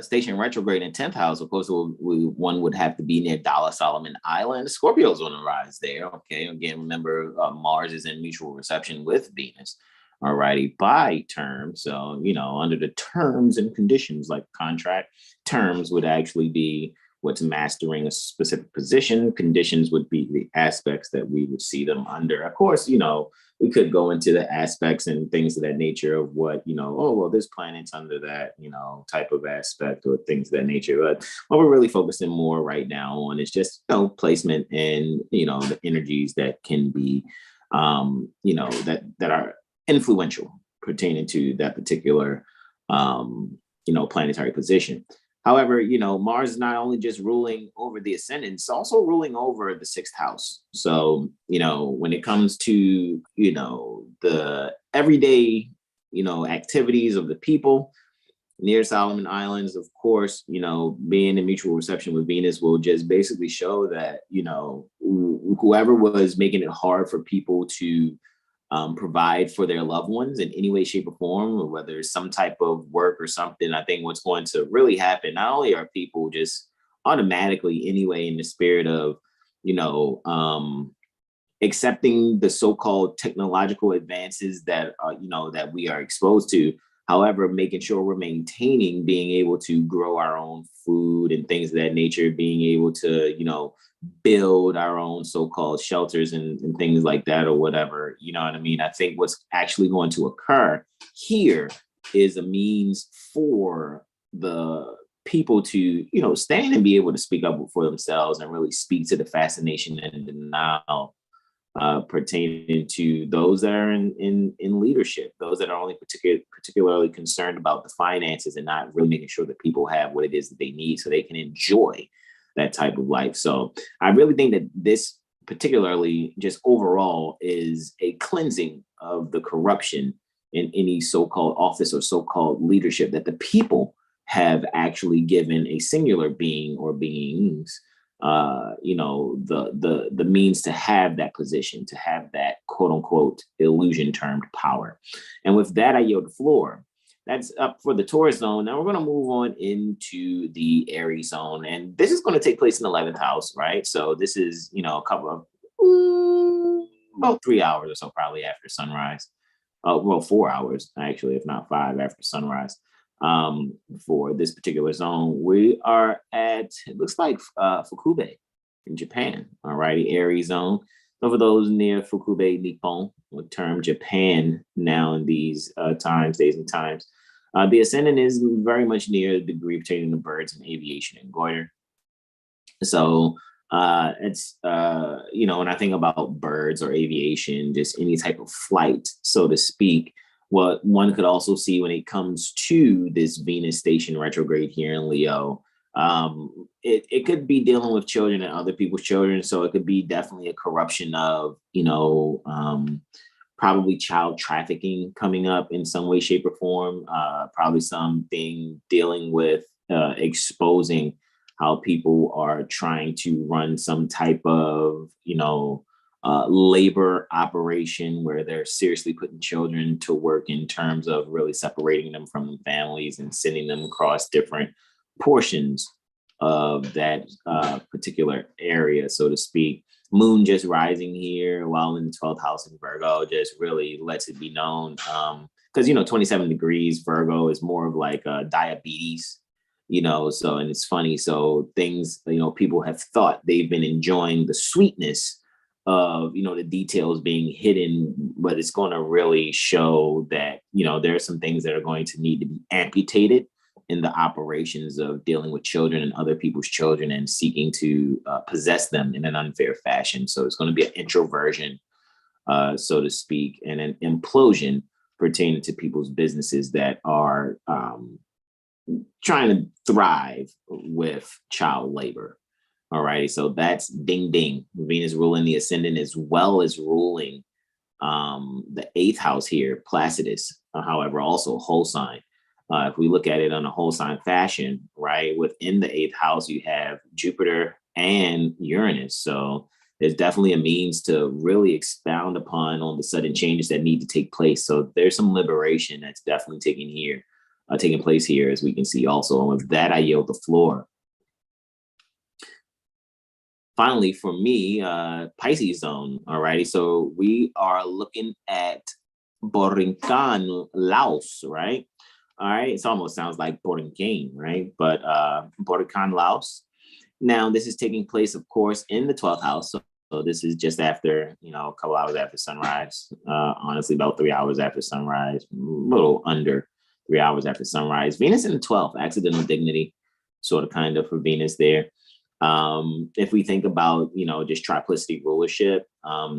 station retrograde in 10th house, of course, one would have to be near Dollar Solomon Island. Scorpio's on the rise there. Okay, again, remember Mars is in mutual reception with Venus. All righty, by term. So, under the terms and conditions, like contract, terms would actually be what's mastering a specific position. Conditions would be the aspects that we would see them under. Of course, we could go into the aspects and things of that nature of what, oh, well, this planet's under that, type of aspect or things of that nature. But what we're really focusing more right now on is just, placement and, the energies that can be, that are influential pertaining to that particular, planetary position. However, Mars is not only just ruling over the ascendant, it's also ruling over the sixth house. So, when it comes to, the everyday, activities of the people near Solomon Islands, of course, being in mutual reception with Venus will just basically show that, whoever was making it hard for people to provide for their loved ones in any way, shape, or form, or whether it's some type of work or something. I think what's going to really happen, not only are people just automatically anyway in the spirit of, accepting the so-called technological advances that that we are exposed to. However, making sure we're maintaining being able to grow our own food and things of that nature, being able to, build our own so-called shelters and things like that or whatever. You know what I mean? I think what's actually going to occur here is a means for the people to, stand and be able to speak up for themselves and really speak to the fascination and denial pertaining to those that are in leadership, those that are only particularly concerned about the finances and not really making sure that people have what it is that they need so they can enjoy that type of life. So I really think that this particularly just overall is a cleansing of the corruption in any so-called office or so-called leadership that the people have actually given a singular being or beings the means to have that position, to have that quote unquote illusion termed power. And with that, I yield the floor. That's up for the Taurus zone. Now we're going to move on into the Aries zone. And this is going to take place in the 11th house, right? So this is, a couple of about 3 hours or so probably after sunrise. 4 hours, actually, if not 5 after sunrise. For this particular zone, we are at, it looks like Fukube in Japan, all righty, Aries zone. So for those near Fukube, Nippon, with term Japan now in these days and times. The ascendant is very much near the degree pertaining to birds and aviation and goiter. So it's, when I think about birds or aviation, just any type of flight, so to speak, what one could also see when it comes to this Venus station retrograde here in Leo, it could be dealing with children and other people's children. So it could be definitely a corruption of, probably child trafficking coming up in some way, shape, or form. Probably something dealing with exposing how people are trying to run some type of, labor operation where they're seriously putting children to work in terms of really separating them from families and sending them across different portions of that particular area, so to speak. Moon just rising here while in the 12th house in Virgo just really lets it be known because, 27 degrees Virgo is more of like diabetes, so, and it's funny. So things, people have thought they've been enjoying the sweetness of, the details being hidden, but it's going to really show that, there are some things that are going to need to be amputated in the operations of dealing with children and other people's children and seeking to possess them in an unfair fashion. So it's going to be an introversion, so to speak, and an implosion pertaining to people's businesses that are trying to thrive with child labor. All right, so that's ding ding. Venus ruling the ascendant as well as ruling the 8th house here, Placidus, however, also whole sign. If we look at it on a whole sign fashion, right, within the 8th house, you have Jupiter and Uranus. So there's definitely a means to really expound upon on the sudden changes that need to take place. So there's some liberation that's definitely taking place here, as we can see also. And with that, I yield the floor. Finally, for me, Pisces zone, all righty. So we are looking at Borinquen, Laos, right? All right, it almost sounds like Borinquen, right? But Borinquen, Laos. Now, this is taking place, of course, in the 12th house. So this is just after, a couple hours after sunrise. Honestly, about 3 hours after sunrise, a little under 3 hours after sunrise. Venus in the 12th, accidental dignity, sort of kind of for Venus there. If we think about, just triplicity rulership,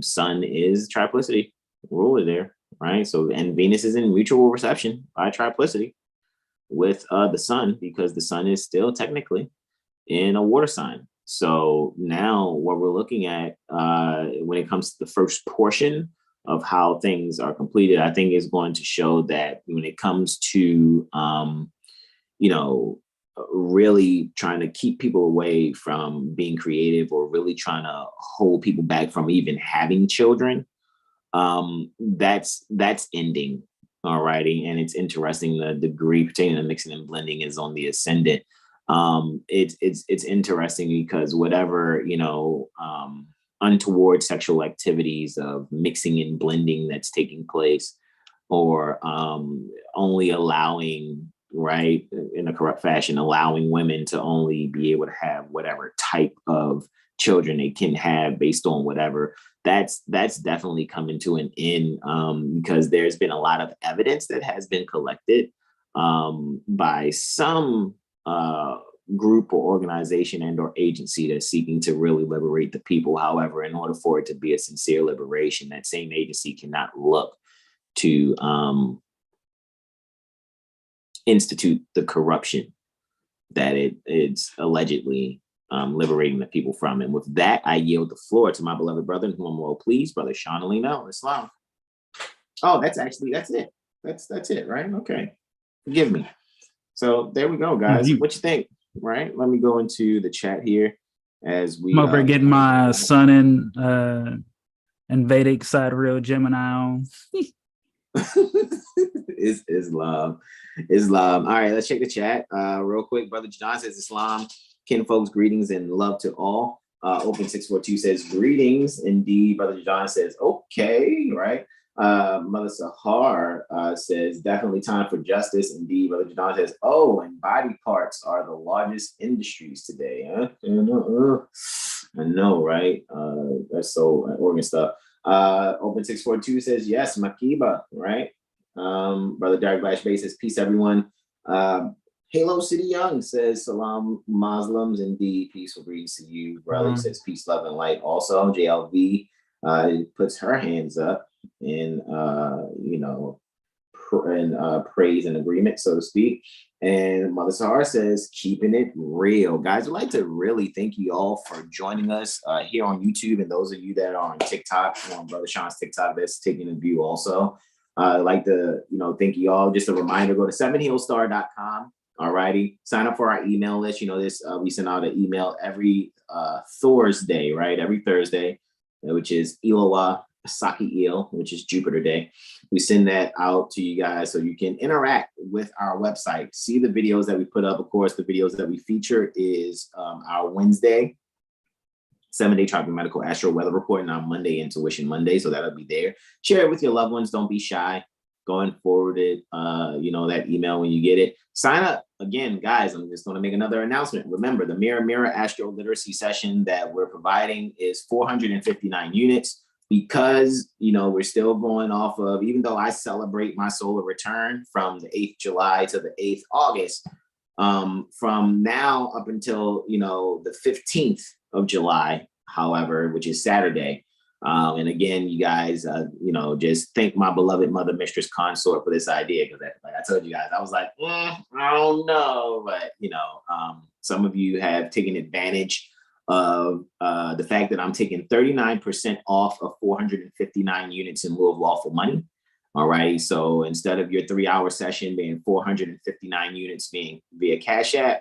Sun is triplicity ruler there, right? So, and Venus is in mutual reception by triplicity with the Sun, because the Sun is still technically in a water sign. So now what we're looking at when it comes to the first portion of how things are completed, I think is going to show that when it comes to, really trying to keep people away from being creative, or really trying to hold people back from even having children, that's ending. All righty. And it's interesting, the degree pertaining to mixing and blending is on the ascendant. It's interesting because whatever, untoward sexual activities of mixing and blending that's taking place, or only allowing, right, in a corrupt fashion, allowing women to only be able to have whatever type of children they can have based on whatever, that's definitely coming to an end, because there's been a lot of evidence that has been collected by some group or organization and or agency that's seeking to really liberate the people. However, in order for it to be a sincere liberation, that same agency cannot look to institute the corruption that it's allegedly liberating the people from. And with that, I yield the floor to my beloved brother, whom I'm well pleased, Brother Sean Alino, Islam. Oh, that's it. That's it, right? Okay. Forgive me. So there we go, guys. What you think? Right? Let me go into the chat here as we. I'm over getting my Sun and Vedic sidereal Gemini on. It's Islam. All right, let's check the chat real quick. Brother John says, Islam, kin folks, greetings and love to all. Open 642 says, greetings indeed. Brother John says, okay, right? Mother Sahar says, definitely time for justice. Indeed. Brother John says, oh, and body parts are the largest industries today. Huh? I know, right? That's so organ stuff. Open 642 says, yes, Makiba, right? Brother Derek Blash Bay says, peace, everyone. Halo City Young says, salam, Muslims, indeed, peaceful greetings to you. Brother says, peace, love, and light. Also, JLV puts her hands up in, praise and agreement, so to speak. And Mother Sahara says, keeping it real. Guys, I'd like to really thank you all for joining us here on YouTube, and those of you that are on TikTok, on Brother Sean's TikTok that's taking a view also. I'd like to, thank you all. Just a reminder, go to 7heelstar.com. All righty. Sign up for our email list. We send out an email every Thursday, right? Every Thursday, which is Ilowa Saki Il, which is Jupiter Day. We send that out to you guys so you can interact with our website, see the videos that we put up. Of course, the videos that we feature is our Wednesday 7-day tropical medical astro weather report, and our Monday Intuition Monday. So that'll be there. Share it with your loved ones. Don't be shy. Go and forward it, that email when you get it. Sign up. Again, guys, I'm just going to make another announcement. Remember, the Mirror AstroLiteracy session that we're providing is 459 units because, we're still going off of, even though I celebrate my solar return from the 8th July to the 8th August, from now up until, the 15th of July, however, which is Saturday. And again, you guys, just thank my beloved mother, Mistress Consort, for this idea. Because like I told you guys, I was like, I don't know. But, some of you have taken advantage of the fact that I'm taking 39% off of 459 units in lieu of lawful money. All right. So instead of your 3-hour session being 459 units being via CashApp,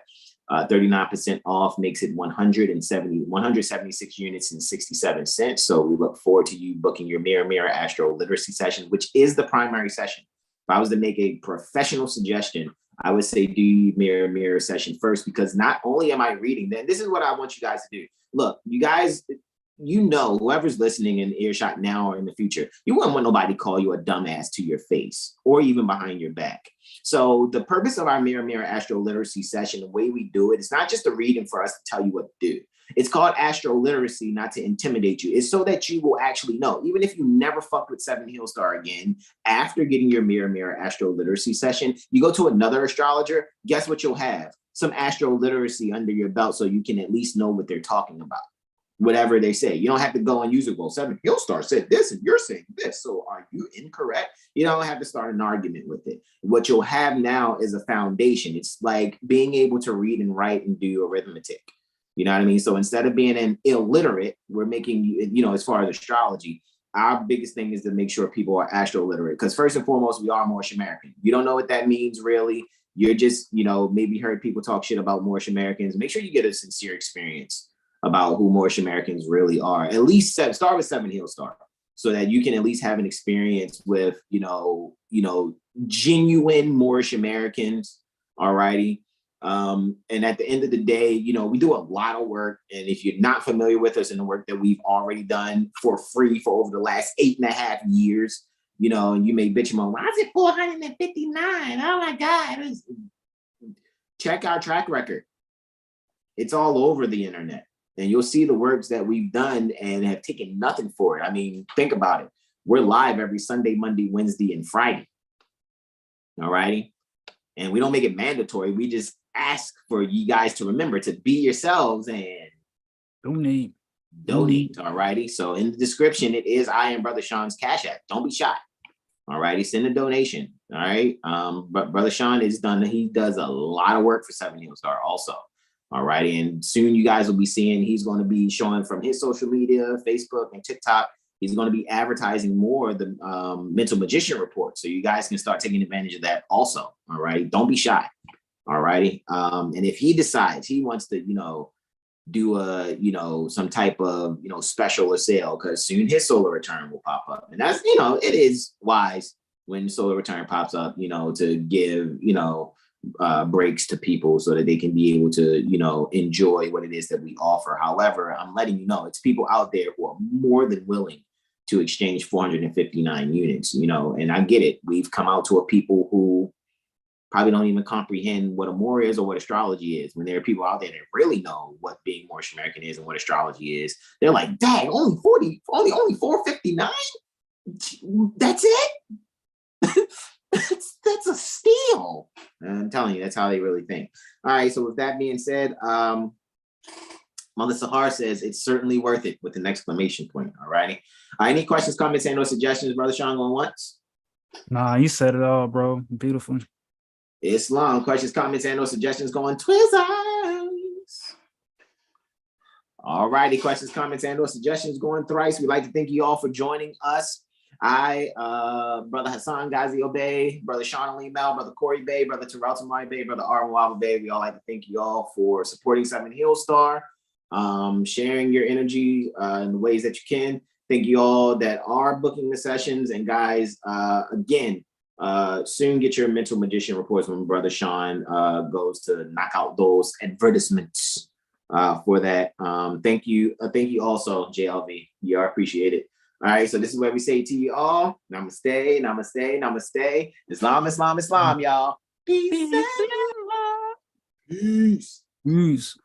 39% off makes it 176 units and 67 cents. So we look forward to you booking your Mirror Astro Literacy session, which is the primary session. If I was to make a professional suggestion, I would say do Mirror session first, because not only am I reading, then this is what I want you guys to do. Look, you guys, whoever's listening in earshot now or in the future, you wouldn't want nobody to call you a dumbass to your face or even behind your back. So the purpose of our Mirror Astro Literacy session, the way we do it, it's not just a reading for us to tell you what to do. It's called AstroLiteracy, not to intimidate you. It's so that you will actually know. Even if you never fucked with 7 Heel Star again, after getting your Mirror AstroLiteracy session, you go to another astrologer, guess what you'll have? Some AstroLiteracy under your belt so you can at least know what they're talking about. Whatever they say. You don't have to go and use it. Well, 7 Heel Star said this and you're saying this. So are you incorrect? You don't have to start an argument with it. What you'll have now is a foundation. It's like being able to read and write and do arithmetic. You know what I mean? So instead of being an illiterate, we're making you, as far as astrology, our biggest thing is to make sure people are astroliterate. Because first and foremost, we are Moorish American. You don't know what that means, really. You're just, maybe heard people talk shit about Moorish Americans. Make sure you get a sincere experience about who Moorish Americans really are. At least start with 7 Heel Star so that you can at least have an experience with, genuine Moorish Americans. All righty. And at the end of the day, we do a lot of work. And if you're not familiar with us and the work that we've already done for free for over the last 8.5 years, and you may bitch and moan, why is it 459? Oh my God. Check our track record. It's all over the internet. And you'll see the works that we've done and have taken nothing for it. I mean, think about it. We're live every Sunday, Monday, Wednesday, and Friday. All righty. And we don't make it mandatory. We just ask for you guys to remember to be yourselves and donate. All righty. So in the description, it is I am Brother Sean's Cash App. Don't be shy. All righty. Send a donation. All right. But Brother Sean he does a lot of work for 7 Heel Star also. All righty. And soon you guys will be seeing he's going to be showing from his social media, Facebook and TikTok. He's going to be advertising more the Mental Magician Report. So you guys can start taking advantage of that also. All right. Don't be shy. All righty. And if he decides he wants to, do a, some type of, special or sale, because soon his solar return will pop up. And that's, it is wise when solar return pops up, to give, breaks to people so that they can be able to, enjoy what it is that we offer. However, I'm letting you know, it's people out there who are more than willing to exchange 459 units, and I get it. We've come out to a people who probably don't even comprehend what a Moor is or what astrology is. When there are people out there that really know what being Moorish American is and what astrology is, they're like, dang, only 459? That's it? That's a steal. I'm telling you, that's how they really think. All right, so with that being said, Mother Sahar says it's certainly worth it with an exclamation point. All righty. Any questions, comments, and or suggestions, Brother Sean, going once? Nah, you said it all, bro. Beautiful. Islam, questions, comments, and or suggestions going Twizzers. All righty, questions, comments, and or suggestions going thrice. We'd like to thank you all for joining us. Brother Hassan Ghazi Obey, Brother Sean Ali Mel, Brother Corey Bay, Brother Terrell Tamari Bay, Brother Arwen Waba Bay. We all like to thank you all for supporting 7 Heel Star, sharing your energy in the ways that you can. Thank you all that are booking the sessions. And guys, again, soon get your Mental Magician reports when Brother Sean goes to knock out those advertisements for that. Thank you also, JLV. You are appreciated. All right, so this is where we say to you all, namaste, namaste, namaste. Islam, Islam, Islam, y'all. Peace. Peace. Peace.